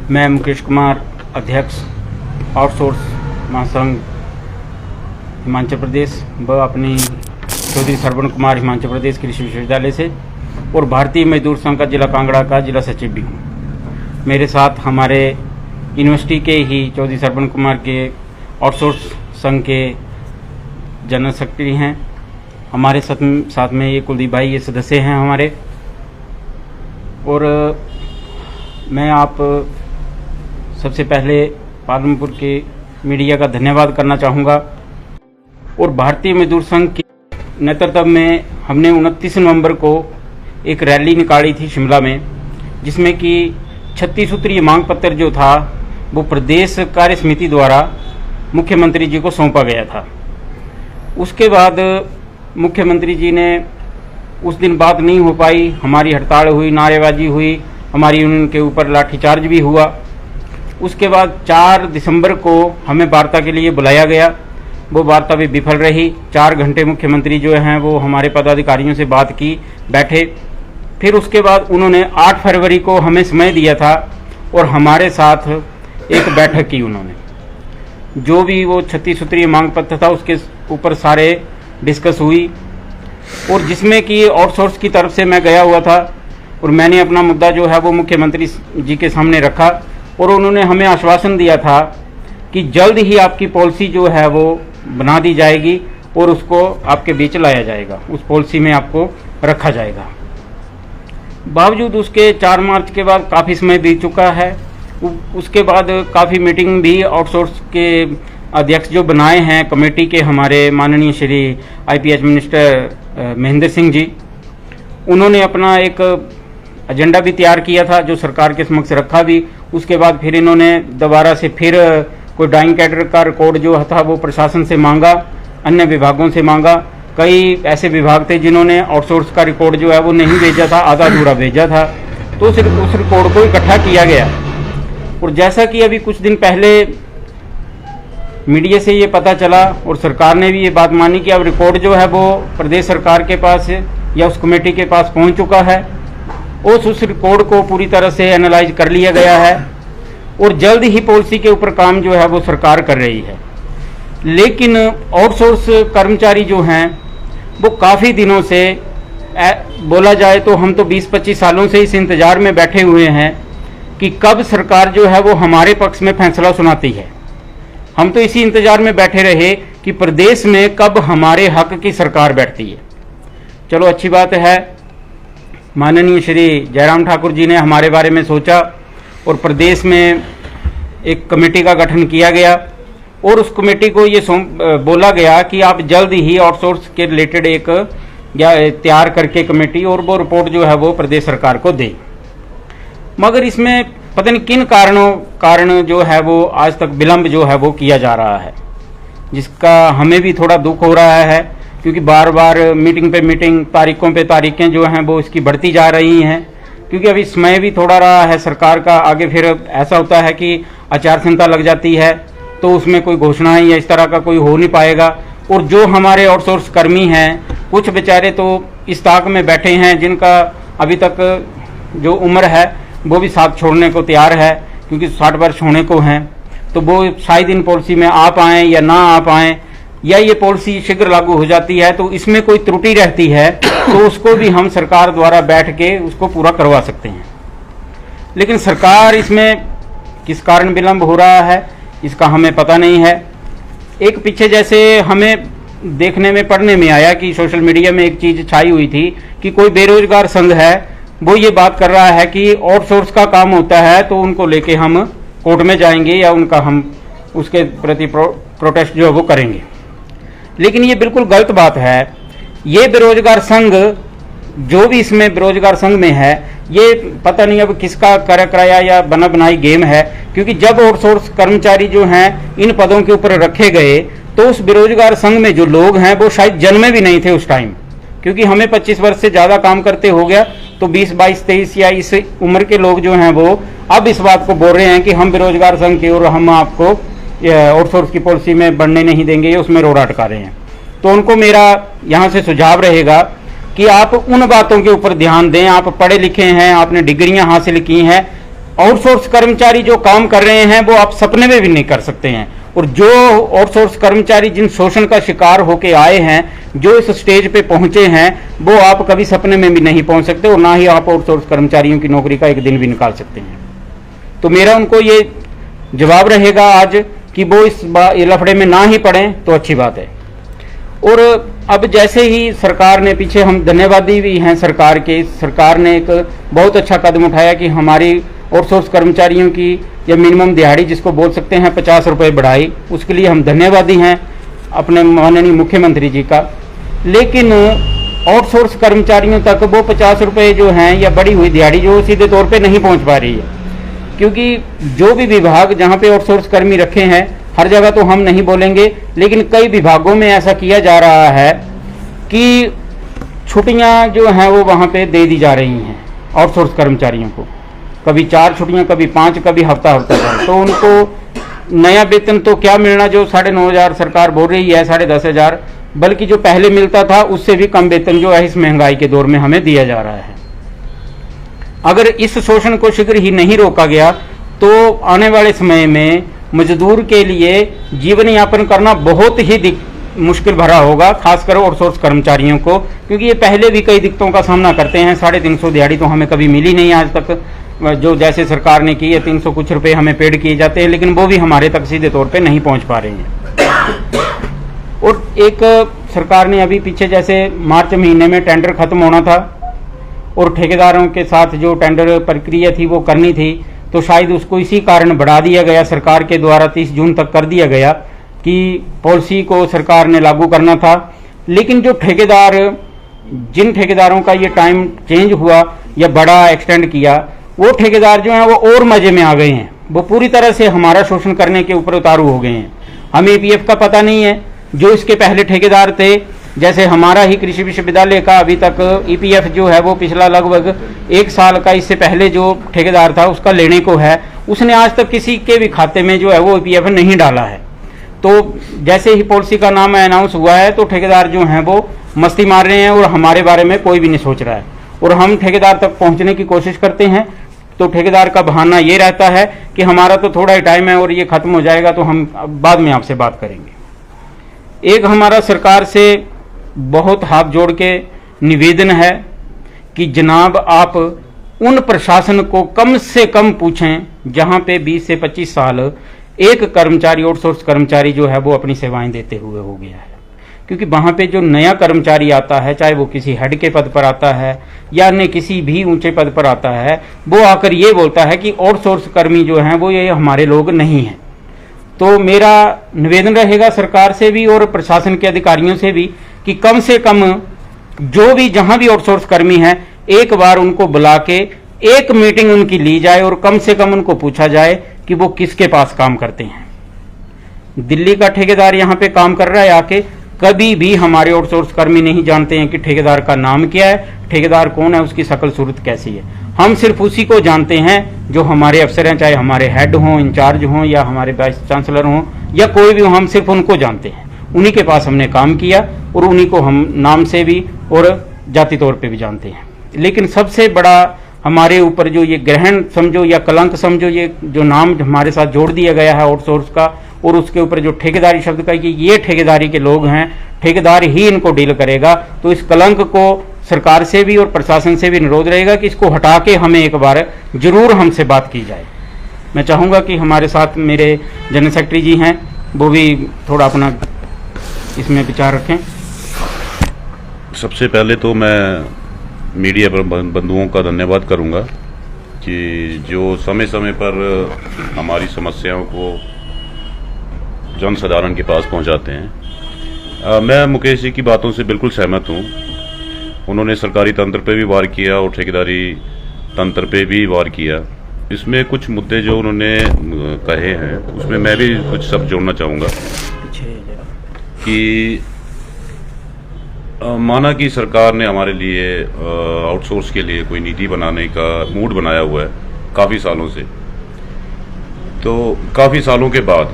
मैं मुकेश कुमार, अध्यक्ष आउटसोर्स महासंघ हिमाचल प्रदेश व अपनी चौधरी श्रवण कुमार हिमाचल प्रदेश कृषि विश्वविद्यालय से और भारतीय मजदूर संघ का जिला कांगड़ा का जिला सचिव भी हूँ। मेरे साथ हमारे यूनिवर्सिटी के ही चौधरी श्रवण कुमार के आउटसोर्स संघ के जनरल सेक्रेटरी हैं। हमारे साथ में ये कुलदीप भाई ये सदस्य हैं हमारे। और मैं आप सबसे पहले पालमपुर के मीडिया का धन्यवाद करना चाहूँगा। और भारतीय मजदूर संघ के नेतृत्व में हमने 29 नवंबर को एक रैली निकाली थी शिमला में, जिसमें कि 36 सूत्रीय मांग पत्र जो था वो प्रदेश कार्य समिति द्वारा मुख्यमंत्री जी को सौंपा गया था। उसके बाद मुख्यमंत्री जी ने उस दिन बात नहीं हो पाई, हमारी हड़ताल हुई, नारेबाजी हुई, हमारी यूनियन के ऊपर लाठीचार्ज भी हुआ। उसके बाद 4 दिसंबर को हमें वार्ता के लिए बुलाया गया। वो वार्ता भी विफल रही। 4 घंटे मुख्यमंत्री जो हैं वो हमारे पदाधिकारियों से बात की, बैठे। फिर उसके बाद उन्होंने 8 फरवरी को हमें समय दिया था और हमारे साथ एक बैठक की उन्होंने। जो भी वो 36 सूत्रीय मांग पत्र था उसके ऊपर सारे डिस्कस हुई, और जिसमें कि आउटसोर्स की तरफ से मैं गया हुआ था और मैंने अपना मुद्दा जो है वो मुख्यमंत्री जी के सामने रखा। और उन्होंने हमें आश्वासन दिया था कि जल्द ही आपकी पॉलिसी जो है वो बना दी जाएगी और उसको आपके बीच लाया जाएगा, उस पॉलिसी में आपको रखा जाएगा। बावजूद उसके 4 मार्च के बाद काफ़ी समय बीत चुका है। उसके बाद काफ़ी मीटिंग भी आउटसोर्स के अध्यक्ष जो बनाए हैं कमेटी के, हमारे माननीय श्री IPH मिनिस्टर महेंद्र सिंह जी, उन्होंने अपना एक एजेंडा भी तैयार किया था जो सरकार के समक्ष रखा भी। उसके बाद फिर इन्होंने दोबारा से फिर कोई डाइंग कैडर का रिकॉर्ड जो था वो प्रशासन से मांगा, अन्य विभागों से मांगा। कई ऐसे विभाग थे जिन्होंने आउटसोर्स का रिकॉर्ड जो है वो नहीं भेजा था, आधा अधूरा भेजा था। तो उस रिकॉर्ड को इकट्ठा किया गया। और जैसा कि अभी कुछ दिन पहले मीडिया से ये पता चला और सरकार ने भी ये बात मानी कि अब रिकॉर्ड जो है वो प्रदेश सरकार के पास या उस कमेटी के पास पहुंच चुका है। उस रिकॉर्ड को पूरी तरह से एनालाइज कर लिया गया है और जल्द ही पॉलिसी के ऊपर काम जो है वो सरकार कर रही है। लेकिन आउटसोर्स कर्मचारी जो हैं वो काफ़ी दिनों से, बोला जाए तो हम तो 20-25 सालों से इस इंतज़ार में बैठे हुए हैं कि कब सरकार जो है वो हमारे पक्ष में फैसला सुनाती है। हम तो इसी इंतजार में बैठे रहे कि प्रदेश में कब हमारे हक की सरकार बैठती है। चलो अच्छी बात है, माननीय श्री जयराम ठाकुर जी ने हमारे बारे में सोचा और प्रदेश में एक कमेटी का गठन किया गया और उस कमेटी को ये बोला गया कि आप जल्द ही आउटसोर्स के रिलेटेड एक तैयार करके कमेटी और वो रिपोर्ट जो है वो प्रदेश सरकार को दे। मगर इसमें पता नहीं किन कारण जो है वो आज तक विलंब जो है वो किया जा रहा है, जिसका हमें भी थोड़ा दुख हो रहा है, क्योंकि बार बार मीटिंग पे मीटिंग, तारीखों पे तारीखें जो हैं वो इसकी बढ़ती जा रही हैं। क्योंकि अभी समय भी थोड़ा रहा है सरकार का, आगे फिर ऐसा होता है कि आचार संहिता लग जाती है तो उसमें कोई घोषणा या इस तरह का कोई हो नहीं पाएगा। और जो हमारे आउटसोर्स कर्मी हैं कुछ बेचारे तो इस ताक में बैठे हैं जिनका अभी तक जो उम्र है वो भी साथ छोड़ने को तैयार है, क्योंकि 60 वर्ष होने को हैं। तो वो शायद इन पॉलिसी में आ पाएँ या ना आ पाएँ, या ये पॉलिसी शीघ्र लागू हो जाती है तो इसमें कोई त्रुटि रहती है तो उसको भी हम सरकार द्वारा बैठ के उसको पूरा करवा सकते हैं। लेकिन सरकार इसमें किस कारण विलंब हो रहा है इसका हमें पता नहीं है। एक पीछे जैसे हमें देखने में, पढ़ने में आया कि सोशल मीडिया में एक चीज़ छाई हुई थी कि कोई बेरोजगार संघ है वो ये बात कर रहा है कि आउटसोर्स का काम होता है तो उनको लेके हम कोर्ट में जाएंगे या उनका हम उसके प्रति प्रोटेस्ट जो है वो करेंगे। लेकिन ये बिल्कुल गलत बात है। ये बेरोजगार संघ जो भी इसमें बेरोजगार संघ में है, ये पता नहीं अब किसका कराया या बना बनाई गेम है, क्योंकि जब आउटसोर्स कर्मचारी जो हैं इन पदों के ऊपर रखे गए तो उस बेरोजगार संघ में जो लोग हैं वो शायद जन्मे भी नहीं थे उस टाइम, क्योंकि हमें 25 वर्ष से ज़्यादा काम करते हो गया। तो 20, 22, 23 या इस उम्र के लोग जो हैं वो अब इस बात को बोल रहे हैं कि हम बेरोजगार संघ की और हम आपको आउटसोर्स की पॉलिसी में बढ़ने नहीं देंगे, या उसमें रोड़ा अटका रहे हैं। तो उनको मेरा यहाँ से सुझाव रहेगा कि आप उन बातों के ऊपर ध्यान दें। आप पढ़े लिखे हैं, आपने डिग्रियां हासिल की हैं, आउटसोर्स कर्मचारी जो काम कर रहे हैं वो आप सपने में भी नहीं कर सकते हैं, और जो आउटसोर्स कर्मचारी जिन शोषण का शिकार होके आए हैं, जो इस स्टेज पे पहुंचे हैं, वो आप कभी सपने में भी नहीं पहुंच सकते, और ना ही आप आउटसोर्स कर्मचारियों की नौकरी का एक दिन भी निकाल सकते हैं। तो मेरा उनको ये जवाब रहेगा आज कि वो इस लफड़े में ना ही पड़े तो अच्छी बात है। और अब जैसे ही सरकार ने, पीछे हम धन्यवादी भी हैं सरकार के, सरकार ने एक बहुत अच्छा कदम उठाया कि हमारी आउटसोर्स कर्मचारियों की या मिनिमम दिहाड़ी जिसको बोल सकते हैं 50 रुपये बढ़ाई, उसके लिए हम धन्यवादी हैं अपने माननीय मुख्यमंत्री जी का। लेकिन आउटसोर्स कर्मचारियों तक वो 50 रुपये जो हैं या बढ़ी हुई दिहाड़ी जो सीधे तौर पे नहीं पहुंच पा रही है, क्योंकि जो भी विभाग जहां पे आउटसोर्स कर्मी रखे हैं, हर जगह तो हम नहीं बोलेंगे, लेकिन कई विभागों में ऐसा किया जा रहा है कि छुट्टियां जो हैं वो वहां पे दे दी जा रही हैं आउटसोर्स कर्मचारियों को, कभी 4 छुट्टियां, कभी 5, कभी हफ्ता। तो उनको नया वेतन तो क्या मिलना, जो 9,500 सरकार बोल रही है 10,500, बल्कि जो पहले मिलता था उससे भी कम वेतन जो है इस महंगाई के दौर में हमें दिया जा रहा है। अगर इस शोषण को शीघ्र ही नहीं रोका गया तो आने वाले समय में मजदूर के लिए जीवन यापन करना बहुत ही मुश्किल भरा होगा, खासकर आउटसोर्स कर्मचारियों को, क्योंकि ये पहले भी कई दिक्कतों का सामना करते हैं। 350 दिहाड़ी तो हमें कभी मिली नहीं आज तक, जो जैसे सरकार ने की है 300 कुछ रुपए हमें पेड किए जाते हैं, लेकिन वो भी हमारे तक सीधे तौर पे नहीं पहुंच पा रहे हैं। और एक सरकार ने अभी पीछे जैसे मार्च महीने में टेंडर खत्म होना था और ठेकेदारों के साथ जो टेंडर प्रक्रिया थी वो करनी थी, तो शायद उसको इसी कारण बढ़ा दिया गया सरकार के द्वारा, 30 जून तक कर दिया गया कि पॉलिसी को सरकार ने लागू करना था। लेकिन जो ठेकेदार, जिन ठेकेदारों का ये टाइम चेंज हुआ या बड़ा एक्सटेंड किया, वो ठेकेदार जो हैं वो और मजे में आ गए हैं, वो पूरी तरह से हमारा शोषण करने के ऊपर उतारू हो गए हैं। हमें ईपीएफ का पता नहीं है, जो इसके पहले ठेकेदार थे, जैसे हमारा ही कृषि विश्वविद्यालय का अभी तक ईपीएफ जो है वो पिछला लगभग 1 साल का, इससे पहले जो ठेकेदार था उसका लेने को है, उसने आज तक किसी के भी खाते में जो है वो ईपीएफ नहीं डाला है। तो जैसे ही पॉलिसी का नाम अनाउंस हुआ है तो ठेकेदार जो हैं वो मस्ती मार रहे हैं और हमारे बारे में कोई भी नहीं सोच रहा है, और हम ठेकेदार तक पहुंचने की कोशिश करते हैं तो ठेकेदार का बहाना ये रहता है कि हमारा तो थोड़ा ही टाइम है और ये खत्म हो जाएगा तो हम बाद में आपसे बात करेंगे। एक हमारा सरकार से बहुत हाथ जोड़ के निवेदन है कि जनाब आप उन प्रशासन को कम से कम पूछें जहां पे 20 से 25 साल एक कर्मचारी, आउटसोर्स कर्मचारी जो है वो अपनी सेवाएं देते हुए हो गया है। क्योंकि वहां पे जो नया कर्मचारी आता है, चाहे वो किसी हेड के पद पर आता है या अन्य किसी भी ऊंचे पद पर आता है, वो आकर ये बोलता है कि आउटसोर्स कर्मी जो हैं वो ये हमारे लोग नहीं हैं। तो मेरा निवेदन रहेगा सरकार से भी और प्रशासन के अधिकारियों से भी कि कम से कम जो भी जहां भी आउटसोर्स कर्मी हैं, एक बार उनको बुला के एक मीटिंग उनकी ली जाए और कम से कम उनको पूछा जाए कि वो किसके पास काम करते हैं। दिल्ली का ठेकेदार यहां पे काम कर रहा है आके, कभी भी हमारे आउटसोर्स कर्मी नहीं जानते हैं कि ठेकेदार का नाम क्या है, ठेकेदार कौन है, उसकी शक्ल सूरत कैसी है। हम सिर्फ उसी को जानते हैं जो हमारे अफसर हैं, चाहे हमारे हेड हों, इंचार्ज हों या हमारे वाइस चांसलर हों या कोई भी हो, हम सिर्फ उनको जानते हैं। उन्हीं के पास हमने काम किया और उन्हीं को हम नाम से भी और जाति तौर पे भी जानते हैं। लेकिन सबसे बड़ा हमारे ऊपर जो ये ग्रहण समझो या कलंक समझो, ये जो नाम हमारे साथ जोड़ दिया गया है आउटसोर्स का, और उसके ऊपर जो ठेकेदारी शब्द का कि ये ठेकेदारी के लोग हैं, ठेकेदार ही इनको डील करेगा, तो इस कलंक को सरकार से भी और प्रशासन से भी अनुरोध रहेगा कि इसको हटा के हमें एक बार जरूर हमसे बात की जाए। मैं चाहूँगा कि हमारे साथ मेरे जनरल सेक्रेटरी जी हैं, वो भी थोड़ा अपना इसमें विचार रखें। सबसे पहले तो मैं मीडिया पर बंधुओं का धन्यवाद करूंगा कि जो समय समय पर हमारी समस्याओं को जनसाधारण के पास पहुंचाते हैं। मैं मुकेश जी की बातों से बिल्कुल सहमत हूं। उन्होंने सरकारी तंत्र पे भी वार किया और ठेकेदारी तंत्र पे भी वार किया। इसमें कुछ मुद्दे जो उन्होंने कहे हैं उसमें मैं भी कुछ शब्द जोड़ना चाहूँगा कि माना कि सरकार ने हमारे लिए आउटसोर्स के लिए कोई नीति बनाने का मूड बनाया हुआ है काफ़ी सालों से, तो काफ़ी सालों के बाद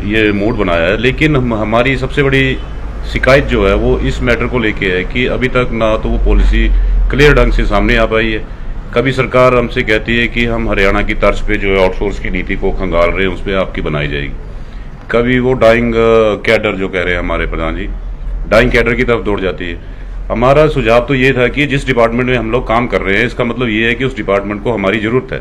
ये मूड बनाया है, लेकिन हमारी सबसे बड़ी शिकायत जो है वो इस मैटर को लेके है कि अभी तक ना तो वो पॉलिसी क्लियर ढंग से सामने आ पाई है कभी सरकार हमसे कहती है कि हम हरियाणा की तर्ज पे जो है आउटसोर्स की नीति को खंगाल रहे हैं, उस पर आपकी बनाई जाएगी। कभी वो डाइंग कैडर जो कह रहे हैं हमारे प्रधान जी, डाइंग कैडर की तरफ दौड़ जाती है। हमारा सुझाव तो ये था कि जिस डिपार्टमेंट में हम लोग काम कर रहे हैं, इसका मतलब ये है कि उस डिपार्टमेंट को हमारी जरूरत है।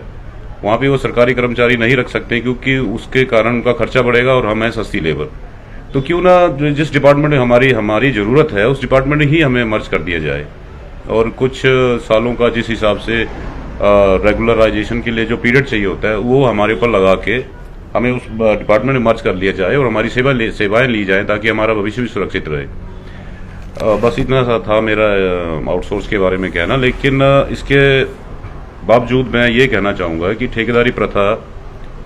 वहाँ पे वो सरकारी कर्मचारी नहीं रख सकते क्योंकि उसके कारण उनका खर्चा बढ़ेगा और हम है सस्ती लेबर। तो क्यों ना जिस डिपार्टमेंट में हमारी जरूरत है, उस डिपार्टमेंट ही हमें मर्ज कर दिया जाए। और कुछ सालों का जिस हिसाब से रेगुलराइजेशन के लिए जो पीरियड चाहिए होता है, वो हमारे ऊपर लगा के हमें उस डिपार्टमेंट में मर्ज कर लिया जाए और हमारी सेवाएं ली जाए, ताकि हमारा भविष्य भी सुरक्षित रहे। बस इतना सा था मेरा आउटसोर्स के बारे में कहना। लेकिन इसके बावजूद मैं ये कहना चाहूँगा कि ठेकेदारी प्रथा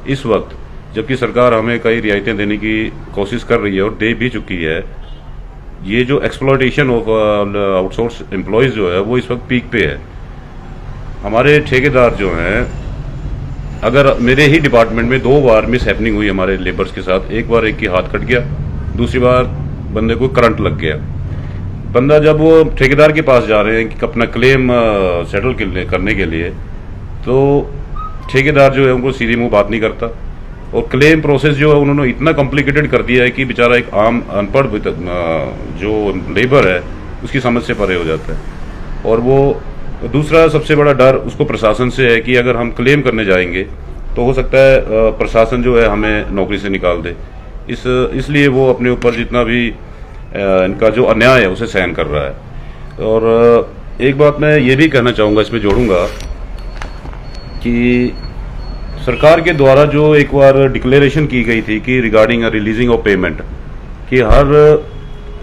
इस वक्त, जबकि सरकार हमें कई रियायतें देने की कोशिश कर रही है और दे भी चुकी है, ये जो एक्सप्लॉयटेशन ऑफ आउटसोर्स एम्प्लॉयज़ जो है वो इस वक्त पीक पे है। हमारे ठेकेदार जो हैं, अगर मेरे ही डिपार्टमेंट में 2 बार मिस हैपनिंग हुई हमारे लेबर्स के साथ। एक बार एक की हाथ कट गया, दूसरी बार बंदे को करंट लग गया। बंदा जब वो ठेकेदार के पास जा रहे हैं कि अपना क्लेम सेटल करने के लिए, तो ठेकेदार जो है उनको सीधे मुंह बात नहीं करता और क्लेम प्रोसेस जो है उन्होंने इतना कॉम्प्लिकेटेड कर दिया है कि बेचारा एक आम अनपढ़ जो लेबर है उसकी समझ से परे हो जाता है। और वो दूसरा सबसे बड़ा डर उसको प्रशासन से है कि अगर हम क्लेम करने जाएंगे तो हो सकता है प्रशासन जो है हमें नौकरी से निकाल दे। इसलिए वो अपने ऊपर जितना भी इनका जो अन्याय है उसे सहन कर रहा है। और एक बात मैं ये भी कहना चाहूँगा, इसमें जोड़ूंगा कि सरकार के द्वारा जो एक बार डिक्लेरेशन की गई थी कि रिगार्डिंग रिलीजिंग ऑफ पेमेंट, कि हर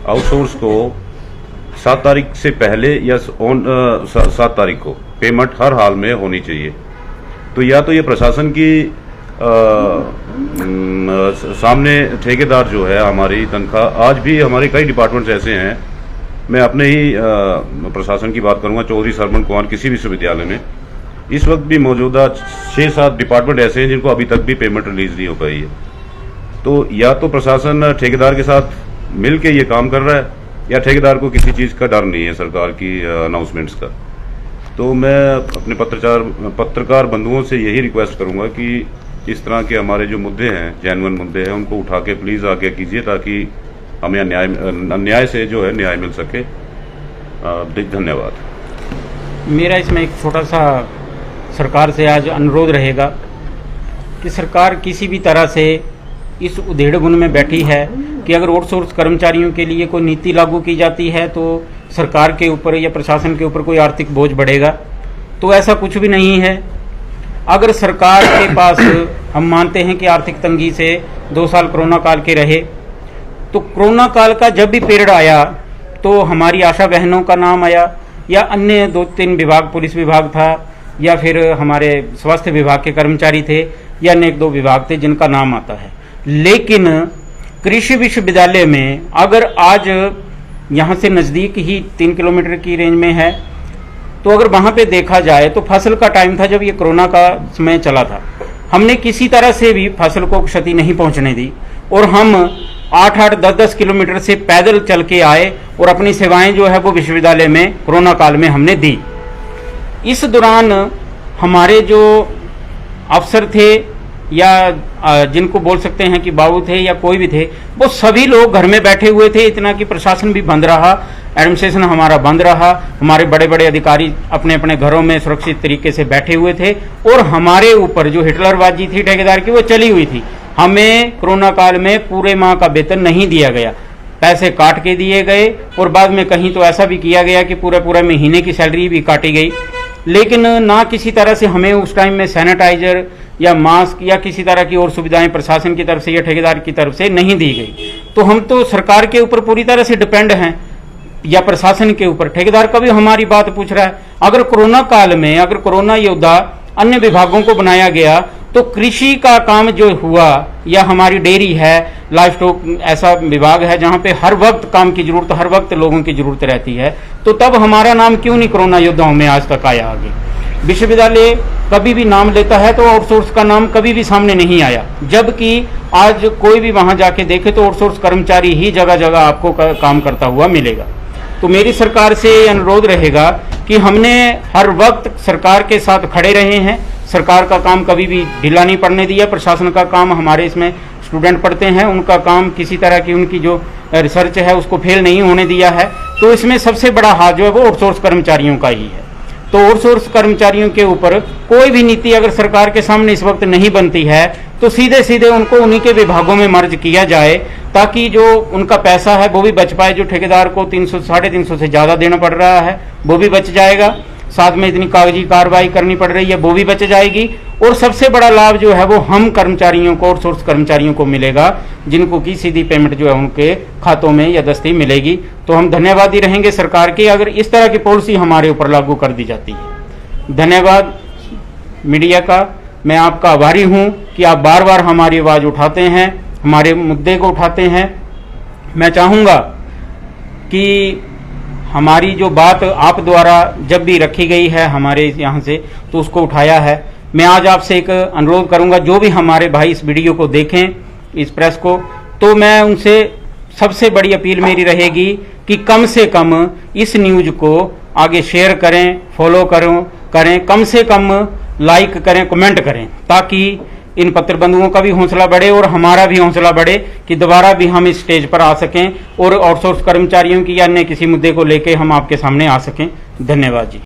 आउटसोर्स को 7 तारीख से पहले या 7 तारीख को पेमेंट हर हाल में होनी चाहिए। तो या तो ये प्रशासन की सामने ठेकेदार जो है हमारी तनख्वाह, आज भी हमारे कई डिपार्टमेंट्स ऐसे हैं, मैं अपने ही प्रशासन की बात करूंगा, चौधरी सरमन कुमार किसी विश्वविद्यालय में इस वक्त भी मौजूदा 6-7 डिपार्टमेंट ऐसे हैं जिनको अभी तक भी पेमेंट रिलीज नहीं हो पाई है। तो या तो प्रशासन ठेकेदार के साथ मिल के ये काम कर रहा है, या ठेकेदार को किसी चीज़ का डर नहीं है सरकार की अनाउंसमेंट्स का। तो मैं अपने पत्रकार बंधुओं से यही रिक्वेस्ट करूंगा कि इस तरह के हमारे जो मुद्दे हैं, जेन्युइन मुद्दे हैं, उनको उठा के प्लीज़ आगे कीजिए, ताकि हमें अन्याय से जो है न्याय मिल सके। धन्यवाद। मेरा इसमें एक छोटा सा सरकार से आज अनुरोध रहेगा कि सरकार किसी भी तरह से इस उधेड़ बुन में बैठी है कि अगर आउटसोर्स कर्मचारियों के लिए कोई नीति लागू की जाती है तो सरकार के ऊपर या प्रशासन के ऊपर कोई आर्थिक बोझ बढ़ेगा। तो ऐसा कुछ भी नहीं है। अगर सरकार के पास, हम मानते हैं कि आर्थिक तंगी से 2 साल कोरोना काल के रहे, तो कोरोना काल का जब भी पीरियड आया तो हमारी आशा बहनों का नाम आया, या अन्य 2-3 विभाग, पुलिस विभाग था, या फिर हमारे स्वास्थ्य विभाग के कर्मचारी थे, या अन्य 1-2 विभाग थे जिनका नाम आता है। लेकिन कृषि विश्वविद्यालय में अगर आज यहाँ से नज़दीक ही 3 किलोमीटर की रेंज में है, तो अगर वहाँ पे देखा जाए तो फसल का टाइम था जब ये कोरोना का समय चला था, हमने किसी तरह से भी फसल को क्षति नहीं पहुँचने दी और हम 8-8, 10-10 किलोमीटर से पैदल चल के आए और अपनी सेवाएं जो है वो विश्वविद्यालय में कोरोना काल में हमने दी। इस दौरान हमारे जो अफसर थे या जिनको बोल सकते हैं कि बाबू थे या कोई भी थे, वो सभी लोग घर में बैठे हुए थे, इतना कि प्रशासन भी बंद रहा, एडमिनिस्ट्रेशन हमारा बंद रहा, हमारे बड़े बड़े अधिकारी अपने अपने घरों में सुरक्षित तरीके से बैठे हुए थे और हमारे ऊपर जो हिटलरबाजी थी ठेकेदार की वो चली हुई थी। हमें कोरोना काल में पूरे माह का वेतन नहीं दिया गया, पैसे काट के दिए गए और बाद में कहीं तो ऐसा भी किया गया कि पूरे महीने की सैलरी भी काटी गई। लेकिन ना किसी तरह से हमें उस टाइम में सैनिटाइजर या मास्क या किसी तरह की और सुविधाएं प्रशासन की तरफ से या ठेकेदार की तरफ से नहीं दी गई। तो हम तो सरकार के ऊपर पूरी तरह से डिपेंड हैं या प्रशासन के ऊपर। ठेकेदार का भी हमारी बात पूछ रहा है। अगर कोरोना काल में अगर कोरोना योद्धा अन्य विभागों को बनाया गया तो कृषि का काम जो हुआ, या हमारी डेयरी है, लाइफ स्टॉक ऐसा विभाग है जहां पे हर वक्त काम की जरूरत, हर वक्त लोगों की जरूरत रहती है, तो तब हमारा नाम क्यों नहीं कोरोना योद्धाओं में आज तक आया आगे। विश्वविद्यालय कभी भी नाम लेता है तो आउटसोर्स का नाम कभी भी सामने नहीं आया, जबकि आज कोई भी वहां जाके देखे तो आउटसोर्स कर्मचारी ही जगह जगह आपको काम करता हुआ मिलेगा। तो मेरी सरकार से अनुरोध रहेगा कि हमने हर वक्त सरकार के साथ खड़े रहे हैं। सरकार का काम कभी भी ढीला नहीं पड़ने दिया। प्रशासन का काम, हमारे इसमें स्टूडेंट पढ़ते हैं, उनका काम किसी तरह की उनकी जो रिसर्च है उसको फेल नहीं होने दिया है। तो इसमें सबसे बड़ा हाथ जो है वो आउटसोर्स कर्मचारियों का ही है। तो आउटसोर्स कर्मचारियों के ऊपर कोई भी नीति अगर सरकार के सामने इस वक्त नहीं बनती है तो सीधे सीधे उनको उन्हीं के विभागों में मर्ज किया जाए, ताकि जो उनका पैसा है वो भी बच पाए। जो ठेकेदार को 300 350 से ज़्यादा देना पड़ रहा है वो भी बच जाएगा, साथ में इतनी कागजी कार्रवाई करनी पड़ रही है वो भी बच जाएगी। और सबसे बड़ा लाभ जो है वो हम कर्मचारियों को, आउटसोर्स कर्मचारियों को मिलेगा, जिनको की सीधी पेमेंट जो है उनके खातों में या दस्ती मिलेगी। तो हम धन्यवादी रहेंगे सरकार की अगर इस तरह की पॉलिसी हमारे ऊपर लागू कर दी जाती है। धन्यवाद मीडिया का, मैं आपका आभारी हूं कि आप बार बार हमारी आवाज़ उठाते हैं, हमारे मुद्दे को उठाते हैं। मैं चाहूँगा कि हमारी जो बात आप द्वारा जब भी रखी गई है हमारे यहाँ से, तो उसको उठाया है। मैं आज आपसे एक अनुरोध करूंगा, जो भी हमारे भाई इस वीडियो को देखें, इस प्रेस को, तो मैं उनसे सबसे बड़ी अपील मेरी रहेगी कि कम से कम इस न्यूज़ को आगे शेयर करें, फॉलो करें, कम से कम लाइक करें, कमेंट करें, ताकि इन पत्र बंधुओं का भी हौसला बढ़े और हमारा भी हौसला बढ़े कि दोबारा भी हम इस स्टेज पर आ सकें और आउटसोर्स कर्मचारियों की या अन्य किसी मुद्दे को लेकर हम आपके सामने आ सकें। धन्यवाद जी।